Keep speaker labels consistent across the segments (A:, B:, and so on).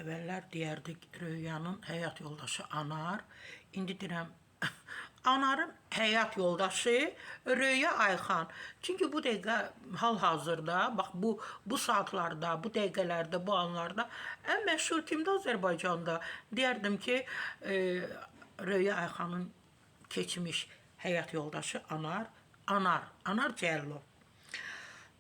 A: Əvvəllər deyərdik Röyanın həyat yoldaşı Anar. İndi deyirəm Anarın həyat yoldaşı Röya Ayxan. Çünki bu dəqiqə hal-hazırda, bax bu saatlarda, bu dəqiqələrdə, bu anlarda ən məşhur kimdir Azərbaycanda? Deyərdim ki, Röya Ayxanın keçmiş həyat yoldaşı Anar Cəllov.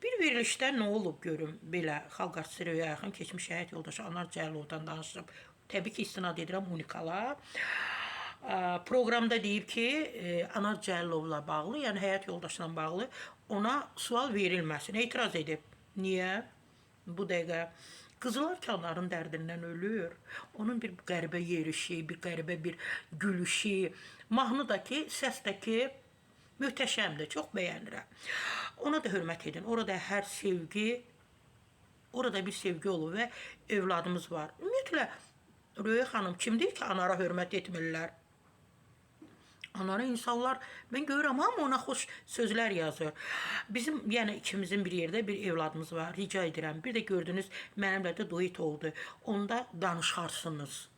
A: Bir verilişdə nə olub görüm belə xalq artisti Röya Ayxan keçmiş həyat yoldaşı Anar Cəllovdan danışıb. Təbii ki, istinad edirəm unikala. Proqramda deyib ki, Anar Cəllovla bağlı, yəni həyat yoldaşla bağlı ona sual verilməsin. Etiraz edib. Niyə? Bu dəqiqə qızlar ki, Anarın dərdindən ölür. Onun bir qəribə yerişi, bir qəribə bir gülüşü, mahnıdakı, səsdəki möhtəşəmdir, çox bəyənirəm. Ona da hörmət edin. Orada hər sevgi, orada bir sevgi olur və övladımız var. Ümumiyyətlə, Röya xanım kimdir ki, Anara hörmət etmirlər? Anara insanlar, mən görürəm, hamı ona xoş sözlər yazır. Bizim, yəni ikimizin bir yerdə bir evladımız var, rica edirəm. Bir də gördünüz, mənimlə də duet oldu. Onda danışarsınız.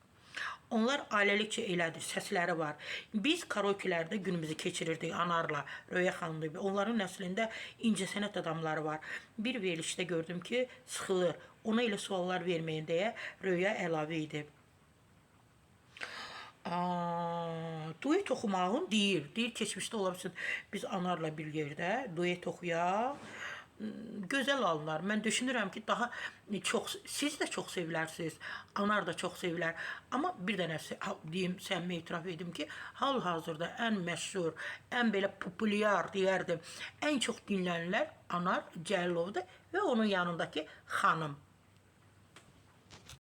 A: Onlar ailəlikcə elədir, səsləri var. Biz karaokelərdə günümüzü keçirirdik Anarla, Röya xanımla. Onların nəslində incəsənət adamları var. Bir verilişdə gördüm ki, sıxılır. Ona elə suallar verməyin deyə Röya əlavə edib. Duet oxumağın deyir keçmişdə ola bilsin. Biz Anarla bir yerdə duet oxuyaq. Gözəl alınlar. Mən düşünürəm ki, daha çox, siz də çox sevilərsiniz, Anar da çox sevilər. Amma bir dənə deyim, səmimi etiraf edim ki, hal-hazırda ən məşhur, ən belə populyar deyərdim, ən çox dinlənilər Anar Cəllovdur və onun yanındakı xanım.